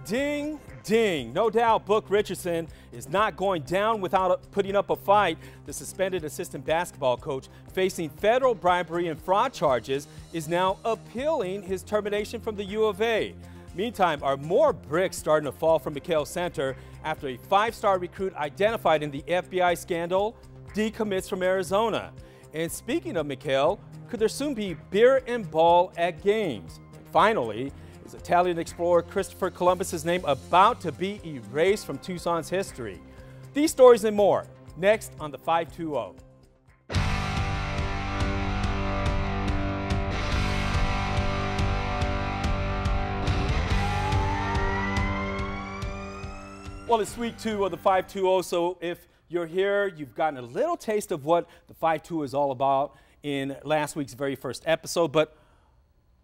Ding, ding. No doubt Book Richardson is not going down without putting up a fight. The suspended assistant basketball coach facing federal bribery and fraud charges is now appealing his termination from the U of A. Meantime, are more bricks starting to fall from McKale Center after a five-star recruit identified in the FBI scandal decommits from Arizona? And speaking of McKale, could there soon be beer and ball at games? And finally, is Italian explorer Christopher Columbus's name about to be erased from Tucson's history? These stories and more, next on the 520. Well, it's week 2 of the 520, so if you're here, you've gotten a little taste of what the 520 is all about in last week's very first episode. But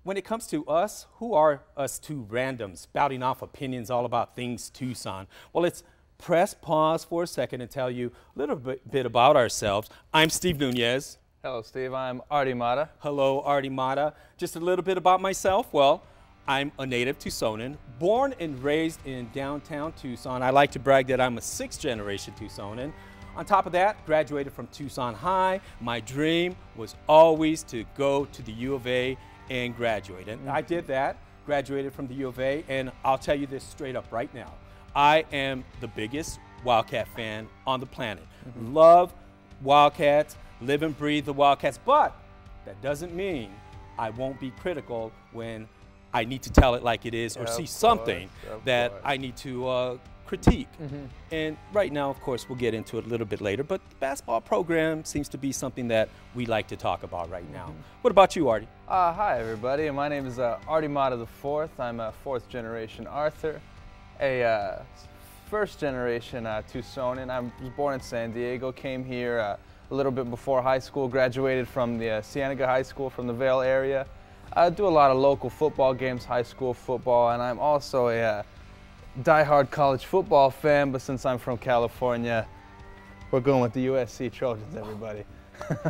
when it comes to us, who are us two randoms spouting off opinions all about things Tucson? Well, let's press pause for a second and tell you a little bit about ourselves. I'm Steve Nunez. Hello, Steve. I'm Artie Mata. Hello, Artie Mata. Just a little bit about myself. Well, I'm a native Tucsonan, born and raised in downtown Tucson. I like to brag that I'm a 6th-generation Tucsonan. On top of that, graduated from Tucson High. My dream was always to go to the U of A and graduate. And I did that, graduated from the U of A, and I'll tell you this straight up right now. I am the biggest Wildcat fan on the planet. Love Wildcats, live and breathe the Wildcats, but that doesn't mean I won't be critical when I need to tell it like it is or see something that I need to critique. And right now, of course, we'll get into it a little bit later, but the basketball program seems to be something that we like to talk about right now. What about you, Artie? Hi, everybody. My name is Artie Mata IV. I'm a 4th-generation Arthur, a first-generation Tucsonan. I was born in San Diego, came here a little bit before high school, graduated from the Cienega High School from the Vail area. I do a lot of local football games, high school football, and I'm also a die-hard college football fan, but since I'm from California, we're going with the USC Trojans, everybody.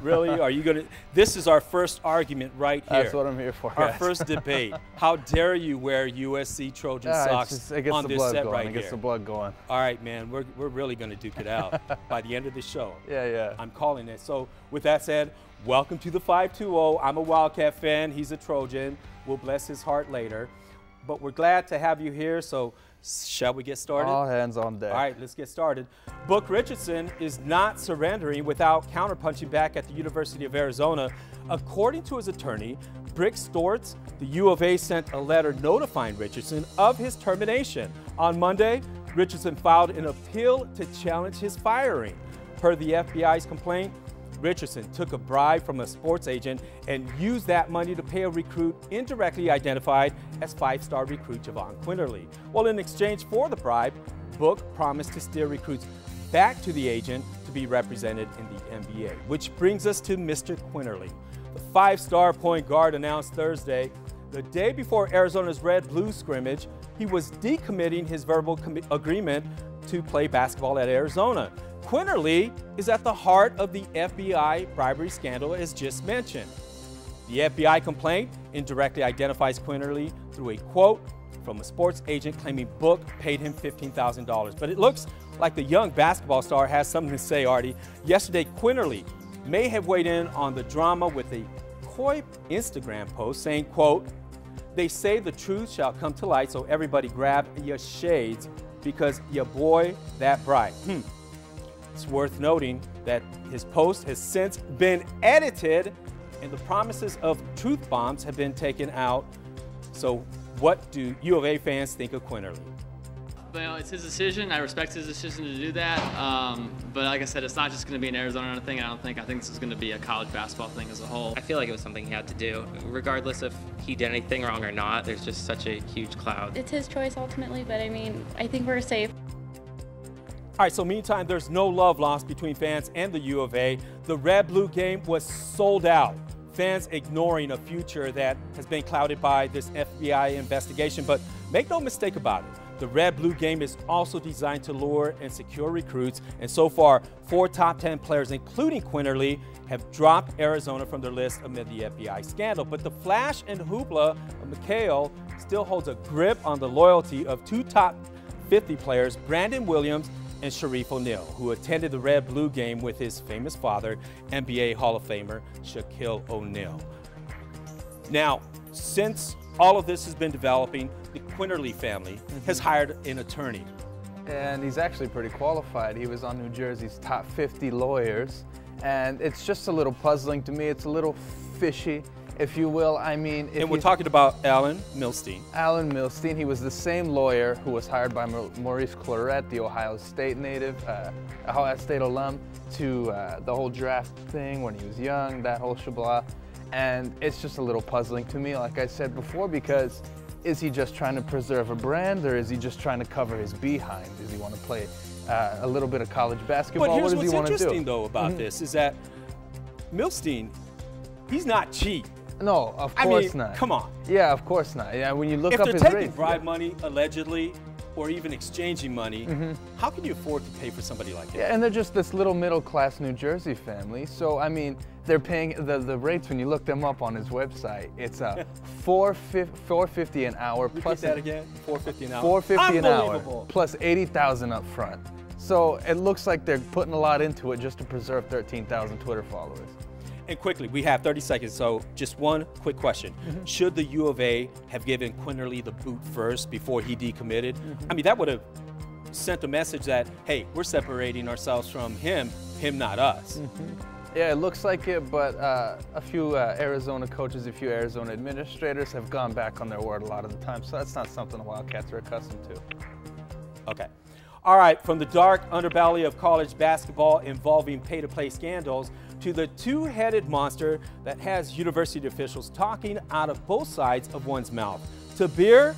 Really? Are you going to? This is our first argument right here. That's what I'm here for, Our guys. first debate. How dare you wear USC Trojan socks on this set right here? It gets the blood going. All right, man, we're really going to duke it out by the end of the show. Yeah. I'm calling it. So with that said, welcome to the 520. I'm a Wildcat fan. He's a Trojan. We'll bless his heart later. But we're glad to have you here, so shall we get started? All hands on deck. All right, let's get started. Book Richardson is not surrendering without counterpunching back at the University of Arizona. According to his attorney, Brick Stortz, the U of A sent a letter notifying Richardson of his termination. On Monday, Richardson filed an appeal to challenge his firing. Per the FBI's complaint, Richardson took a bribe from a sports agent and used that money to pay a recruit indirectly identified as 5-star recruit Javon Quinterly. Well, in exchange for the bribe, Book promised to steer recruits back to the agent to be represented in the NBA, which brings us to Mr. Quinterly. The 5-star point guard announced Thursday, the day before Arizona's Red-Blue scrimmage, he was decommitting his verbal agreement to play basketball at Arizona. Quinterly is at the heart of the FBI bribery scandal as just mentioned. The FBI complaint indirectly identifies Quinterly through a quote from a sports agent claiming Book paid him $15,000. But it looks like the young basketball star has something to say, Artie. Yesterday, Quinterly may have weighed in on the drama with a coy Instagram post saying, quote, "They say the truth shall come to light, so everybody grab your shades because your boy that bright." It's worth noting that his post has since been edited and the promises of truth bombs have been taken out. So what do U of A fans think of Quinterly? Well, it's his decision. I respect his decision to do that. But like I said, it's not just going to be an Arizona thing. I think this is going to be a college basketball thing as a whole. I feel like it was something he had to do. Regardless if he did anything wrong or not, there's just such a huge cloud. It's his choice ultimately, but I mean, I think we're safe. All right, so meantime, there's no love lost between fans and the U of A. The Red-Blue game was sold out. Fans ignoring a future that has been clouded by this FBI investigation. But make no mistake about it, the Red-Blue game is also designed to lure and secure recruits. And so far, 4 top 10 players, including Quinterly, have dropped Arizona from their list amid the FBI scandal. But the flash and hoopla of McKale still holds a grip on the loyalty of two top 50 players, Brandon Williams and Sharif O'Neal, who attended the Red-Blue game with his famous father, NBA Hall of Famer Shaquille O'Neal. Now, since all of this has been developing, the Quinterly family has hired an attorney. And he's actually pretty qualified. He was on New Jersey's top 50 lawyers. And it's just a little puzzling to me. It's a little fishy, if you will. I mean, and we're talking about Alan Milstein. Alan Milstein, he was the same lawyer who was hired by Maurice Clarett, the Ohio State native, Ohio State alum, to the whole draft thing when he was young, that whole shabla. And it's just a little puzzling to me, like I said before, because is he just trying to preserve a brand, or is he just trying to cover his behind? Does he want to play a little bit of college basketball? But here's what does he want to do? What's interesting, though, about this is that Milstein, he's not cheap. No, of course not. Come on. Yeah, of course not. Yeah, when you look if up they're his taking rates, bribe money, allegedly, or even exchanging money, how can you afford to pay for somebody like that? Yeah, and they're just this little middle-class New Jersey family. So, I mean, they're paying the rates when you look them up on his website. It's $450 an hour. Repeat plus that again. $450 an hour. $450 an hour plus $80,000 up front. So it looks like they're putting a lot into it just to preserve 13,000 Twitter followers. And quickly, we have 30 seconds, so just one quick question. Should the U of A have given Quinterly the boot first before he decommitted? I mean, that would have sent a message that, hey, we're separating ourselves from him, not us. Yeah, it looks like it, but a few Arizona coaches, a few Arizona administrators have gone back on their word a lot of the time, so that's not something the Wildcats are accustomed to. Okay. All right, from the dark underbelly of college basketball involving pay-to-play scandals to the two-headed monster that has university officials talking out of both sides of one's mouth. To beer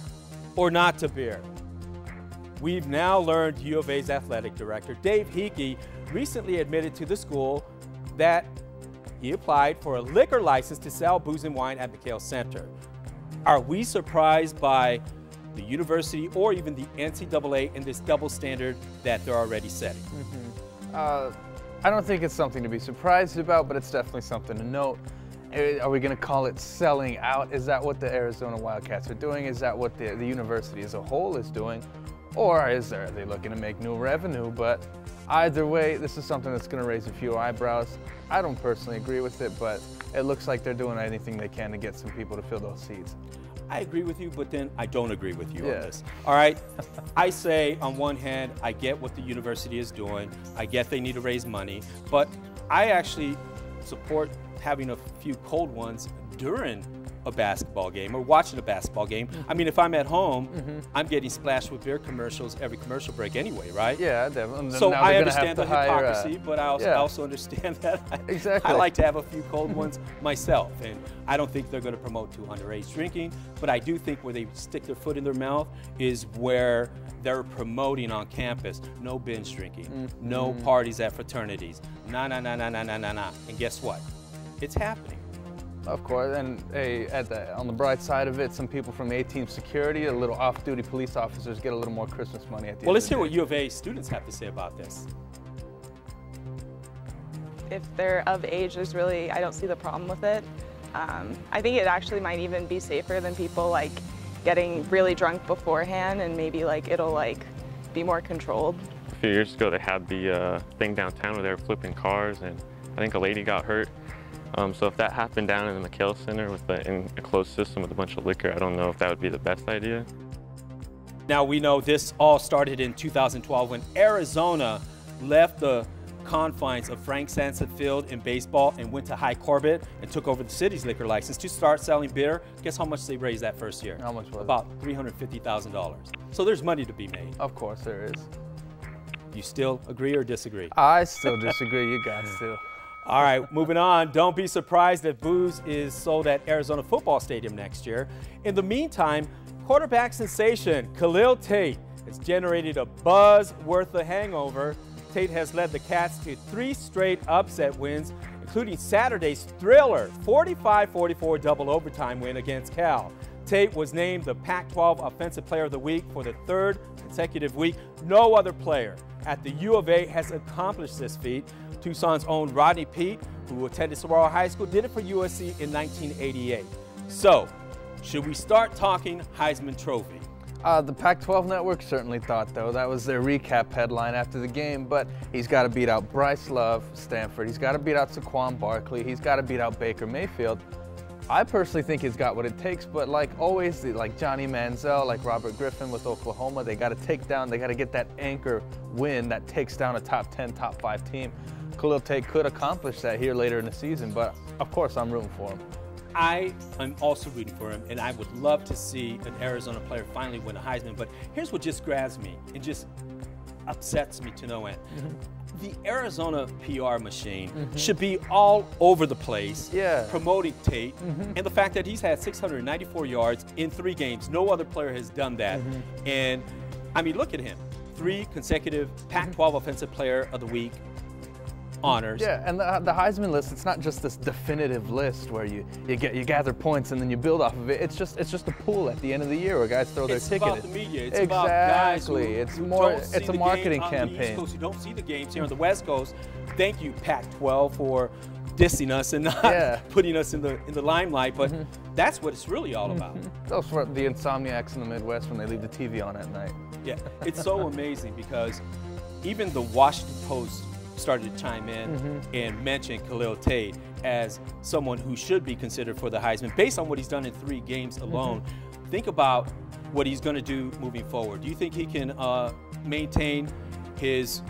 or not to beer? We've now learned U of A's athletic director, Dave Hickey, recently admitted to the school that he applied for a liquor license to sell booze and wine at McHale Center. Are we surprised by the university or even the NCAA in this double standard that they're already setting? I don't think it's something to be surprised about, but it's definitely something to note. Are we going to call it selling out? Is that what the Arizona Wildcats are doing? Is that what the university as a whole is doing? Or are they looking to make new revenue? But either way, this is something that's going to raise a few eyebrows. I don't personally agree with it, but it looks like they're doing anything they can to get some people to fill those seats. I agree with you, but then I don't agree with you on this. All right? I say, on one hand, I get what the university is doing. I get they need to raise money, but I actually support having a few cold ones during a basketball game or watching a basketball game. I mean, if I'm at home, I'm getting splashed with beer commercials every commercial break anyway, right? Yeah, definitely. So I understand the hypocrisy, but I also understand that I like to have a few cold ones myself. And I don't think they're going to promote to underage drinking, but I do think where they stick their foot in their mouth is where they're promoting on campus. No binge drinking, no parties at fraternities, nah. And guess what? It's happening. Of course, and on the bright side of it, some people from A-Team security, a little off-duty police officers get a little more Christmas money at the end of the day. Well, let's hear what U of A students have to say about this. If they're of age, I don't see the problem with it. I think it actually might even be safer than people like getting really drunk beforehand, and maybe it'll be more controlled. A few years ago, they had the thing downtown where they were flipping cars, and I think a lady got hurt. So if that happened down in the McHale Center in a closed system with a bunch of liquor, I don't know if that would be the best idea. Now, we know this all started in 2012 when Arizona left the confines of Frank Sanson Field in baseball and went to High Corbett and took over the city's liquor license to start selling beer. Guess how much they raised that first year? How much was it? About $350,000. So there's money to be made. Of course there is. You still agree or disagree? I still disagree. You guys do. All right, moving on. Don't be surprised if booze is sold at Arizona Football Stadium next year. In the meantime, quarterback sensation Khalil Tate has generated a buzz worth a hangover. Tate has led the Cats to 3 straight upset wins, including Saturday's thriller 45-44 double overtime win against Cal. Tate was named the Pac-12 Offensive Player of the Week for the 3rd consecutive week. No other player at the U of A has accomplished this feat. Tucson's own Rodney Peete, who attended Saguaro High School, did it for USC in 1988. So, Should we start talking Heisman Trophy? The Pac-12 network certainly thought, though. That was their recap headline after the game, but he's got to beat out Bryce Love, Stanford. He's got to beat out Saquon Barkley. He's got to beat out Baker Mayfield. I personally think he's got what it takes, but like always, like Johnny Manziel, like Robert Griffin with Oklahoma, they got to take down, they got to get that anchor win that takes down a top 10, top 5 team. Khalil Tate could accomplish that here later in the season, but of course I'm rooting for him. I am also rooting for him, and I would love to see an Arizona player finally win a Heisman, but here's what just grabs me and just upsets me to no end. The Arizona PR machine should be all over the place promoting Tate, and the fact that he's had 694 yards in 3 games. No other player has done that. And, I mean, look at him. 3 consecutive Pac-12 Offensive Player of the Week honors. Yeah, and the Heisman list, it's not just this definitive list where you gather points and then you build off of it. It's just a pool at the end of the year where guys throw their ticket. It's about the media. It's about guys who it's a marketing campaign. On the East Coast, you don't see the games here on the West Coast. Thank you, Pac-12, for dissing us and not putting us in the limelight. But that's what it's really all about. Those for the insomniacs in the Midwest when they leave the TV on at night. Yeah, it's so amazing because even the Washington Post started to chime in and mention Khalil Tate as someone who should be considered for the Heisman based on what he's done in 3 games alone. Think about what he's going to do moving forward. Do you think he can maintain his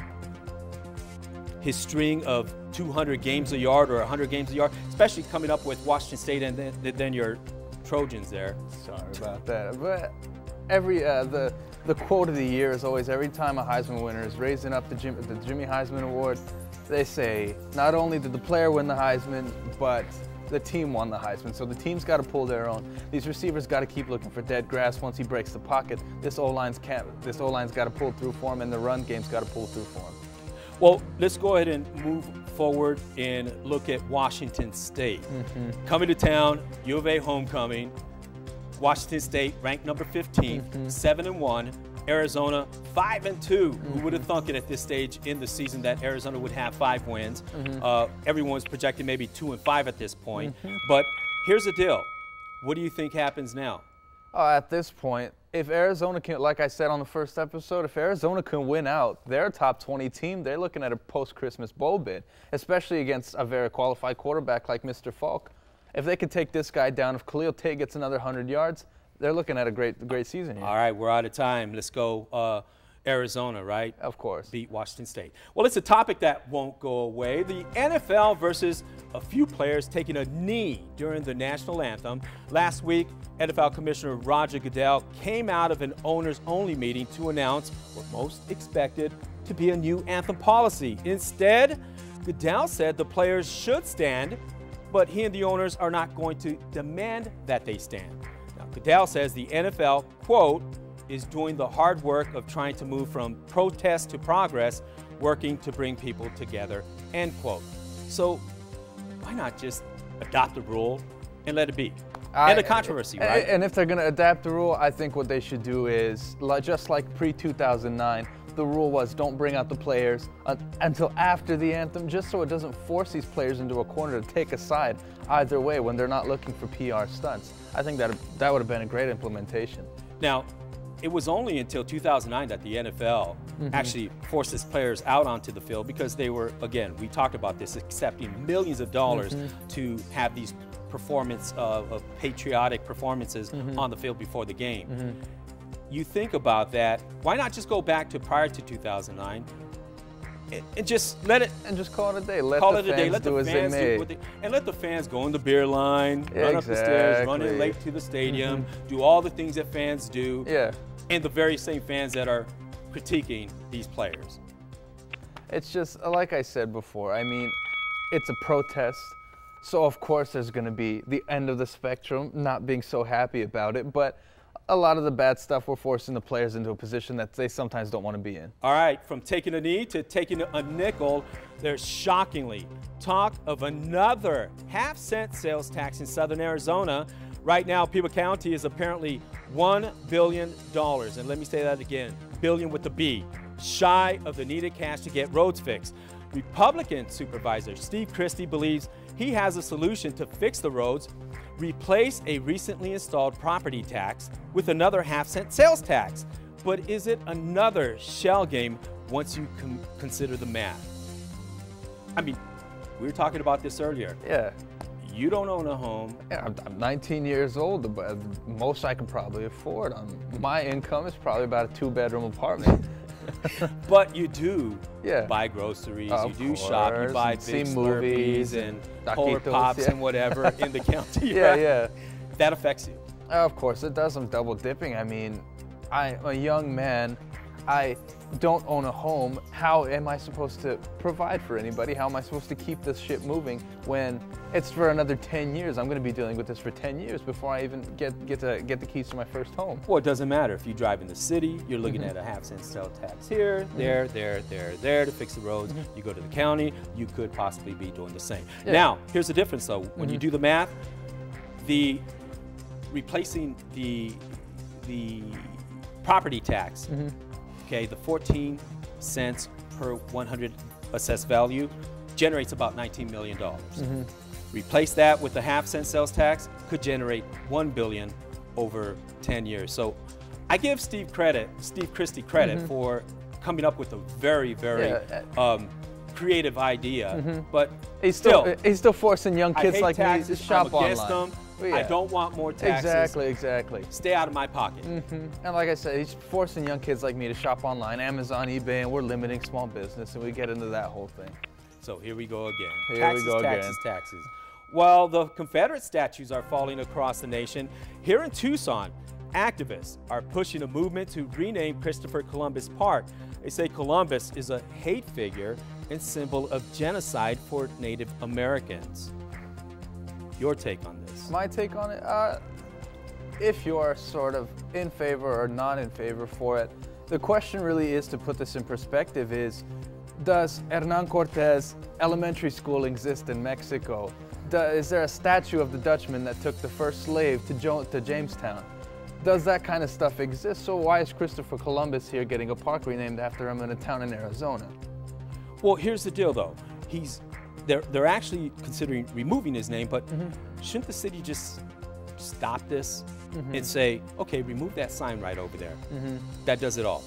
string of 200 games a yard or 100 games a yard, especially coming up with Washington State and then your Trojans there? Sorry about that. But the quote of the year is always, every time a Heisman winner is raising up the Jimmy Heisman Award, they say, not only did the player win the Heisman, but the team won the Heisman. So the team's got to pull their own. These receivers got to keep looking for dead grass once he breaks the pocket. This O-line's got to pull through for him, and the run game's got to pull through for him. Well, let's go ahead and move forward and look at Washington State. Coming to town, U of A homecoming. Washington State ranked number 15, 7-1. Arizona 5-2. Who would have thunk it at this stage in the season that Arizona would have 5 wins? Everyone's projecting maybe 2-5 at this point. But here's the deal. What do you think happens now? At this point, if Arizona can, like I said on the first episode, if Arizona can win out their top 20 team, they're looking at a post-Christmas bowl bid, especially against a very qualified quarterback like Mr. Falk. If they could take this guy down, if Khalil Tate gets another 100 yards, they're looking at a great season here. All right, we're out of time. Let's go Arizona, right? Of course. Beat Washington State. Well, it's a topic that won't go away. The NFL versus a few players taking a knee during the national anthem. Last week, NFL Commissioner Roger Goodell came out of an owners-only meeting to announce what most expected to be a new anthem policy. Instead, Goodell said the players should stand, but he and the owners are not going to demand that they stand. Now, Goodell says the NFL, quote, is doing the hard work of trying to move from protest to progress, working to bring people together, end quote. So why not just adopt the rule and let it be? And a controversy, right? And if they're going to adapt the rule, I think what they should do is, just like pre-2009, the rule was don't bring out the players until after the anthem, just so it doesn't force these players into a corner to take a side either way when they're not looking for PR stunts. I think that would have been a great implementation. Now, it was only until 2009 that the NFL actually forced its players out onto the field because they were, again, we talked about this, accepting millions of dollars to have these patriotic performances on the field before the game. You think about that, why not just go back to prior to 2009 and just let it, and just call it a day. Let call the it a day. Let the fans do what they, and let the fans go in the beer line, run up the stairs, run in late to the stadium, do all the things that fans do. And the very same fans that are critiquing these players. It's just, like I said before, I mean, it's a protest. So of course there's going to be the end of the spectrum, not being so happy about it, but a lot of the bad stuff, we're forcing the players into a position that they sometimes don't want to be in. All right, from taking a knee to taking a nickel, there's shockingly talk of another half-cent sales tax in southern Arizona. Right now, Pima County is apparently $1 billion, and let me say that again, billion with a B, shy of the needed cash to get roads fixed. Republican Supervisor Steve Christie believes he has a solution to fix the roads. Replace a recently installed property tax with another half-cent sales tax. But is it another shell game once you consider the math? I mean, we were talking about this earlier. Yeah. You don't own a home. Yeah, I'm 19 years old, but most I can probably afford. My income is probably about a 2-bedroom apartment. But you do Yeah. buy groceries, Of you do shop, you course, buy and big see Slurpees movies and and Polar taquitos, Pops yeah. and whatever in the county. Yeah, right? yeah. That affects you. Of course it does. I'm double dipping. I mean, I'm a young man. I don't own a home. How am I supposed to provide for anybody? How am I supposed to keep this shit moving when it's for another 10 years? I'm going to be dealing with this for 10 years before I even get the keys to my first home. Well, it doesn't matter. If you drive in the city, you're looking at a half-cent sales tax here, there to fix the roads. You go to the county, you could possibly be doing the same. Yeah. Now, here's the difference though. When you do the math, replacing the property tax, okay, the 14 cents per 100 assessed value generates about $19 million. Replace that with the half-cent sales tax, could generate $1 billion over 10 years. So I give Steve Christie credit for coming up with a very, very creative idea. But he's still forcing young kids like me to shop I'm against online. them. I don't want more taxes. Exactly. Stay out of my pocket. And like I said, he's forcing young kids like me to shop online, Amazon, eBay, and we're limiting small business, and we get into that whole thing. So here we go again. Here we go again. Taxes. Well, the Confederate statues are falling across the nation. Here in Tucson, activists are pushing a movement to rename Christopher Columbus Park. They say Columbus is a hate figure and symbol of genocide for Native Americans. Your take on this? My take on it, if you're sort of in favor or not in favor for it, the question really is, to put this in perspective, is does Hernan Cortés Elementary School exist in Mexico? Is there a statue of the Dutchman that took the first slave to Jamestown? Does that kind of stuff exist? So why is Christopher Columbus here getting a park renamed after him in a town in Arizona? Well, here's the deal though. They're actually considering removing his name, but shouldn't the city just stop this and say, okay, remove that sign right over there. That does it all.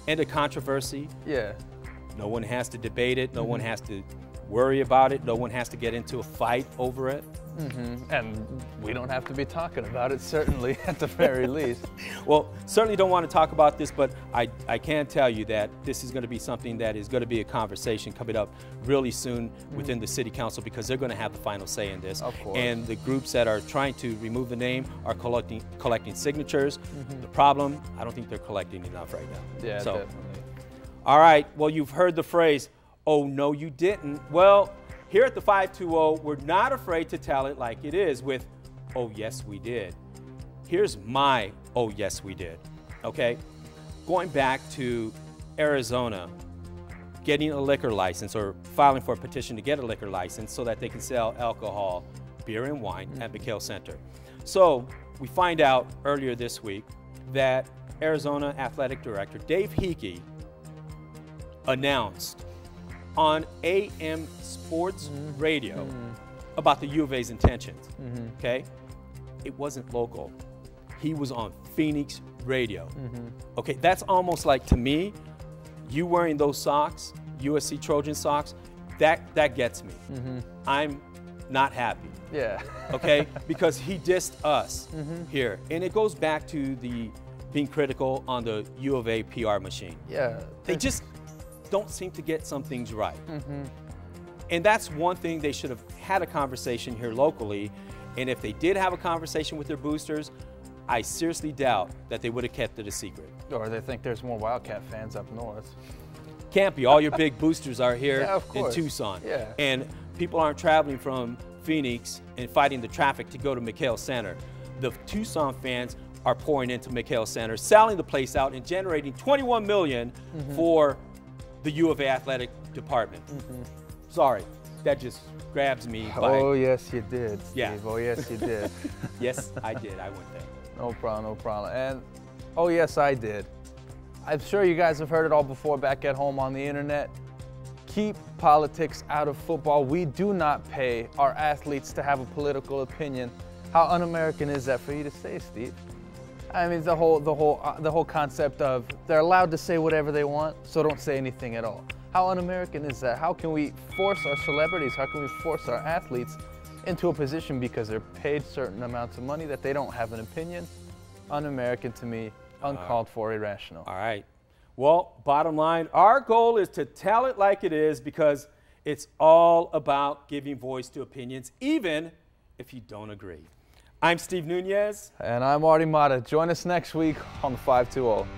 End of controversy. Yeah. No one has to debate it. No one has to worry about it. No one has to get into a fight over it. And we don't have to be talking about it, certainly, at the very least. Well, certainly don't want to talk about this, but I can tell you that this is going to be something that is going to be a conversation coming up really soon within the city council, because they're going to have the final say in this. Of course. And the groups that are trying to remove the name are collecting signatures. The problem, I don't think they're collecting enough right now. Yeah, so, definitely. All right, well, you've heard the phrase, oh, no, you didn't. Well, here at the 520, we're not afraid to tell it like it is with, oh, yes, we did. Here's my, oh, yes, we did, okay? Going back to Arizona, getting a liquor license or filing for a petition to get a liquor license so that they can sell alcohol, beer and wine at McHale Center. So we find out earlier this week that Arizona Athletic Director Dave Hickey announced on AM Sports Radio about the U of A's intentions, okay? It wasn't local. He was on Phoenix radio. Okay, that's almost like, to me, you wearing those socks, USC Trojan socks, that gets me. I'm not happy. Yeah. Okay, because he dissed us here. And it goes back to the being critical on the U of A PR machine. Yeah. They just don't seem to get some things right. And that's one thing they should have had a conversation here locally. And if they did have a conversation with their boosters, I seriously doubt that they would have kept it a secret. Or they think there's more Wildcat fans up north. Can't be. All your big boosters are here Yeah, of in course. Tucson. Yeah. And people aren't traveling from Phoenix and fighting the traffic to go to McHale Center. The Tucson fans are pouring into McHale Center, selling the place out and generating $21 million for the U of A athletic department. Sorry, that just grabs me. Oh, yes, you did, Steve. Yeah. Oh, yes, you did. Yes, I did. I went there. No problem, no problem. And, oh, yes, I did. I'm sure you guys have heard it all before back at home on the internet. Keep politics out of football. We do not pay our athletes to have a political opinion. How un-American is that for you to say, Steve? I mean, the whole concept of they're allowed to say whatever they want, so don't say anything at all. How un-American is that? How can we force our celebrities, how can we force our athletes into a position because they're paid certain amounts of money that they don't have an opinion? Un-American to me, uncalled for, irrational. All right. Well, bottom line, our goal is to tell it like it is because it's all about giving voice to opinions, even if you don't agree. I'm Steve Nunez. And I'm Artie Mata. Join us next week on the 520.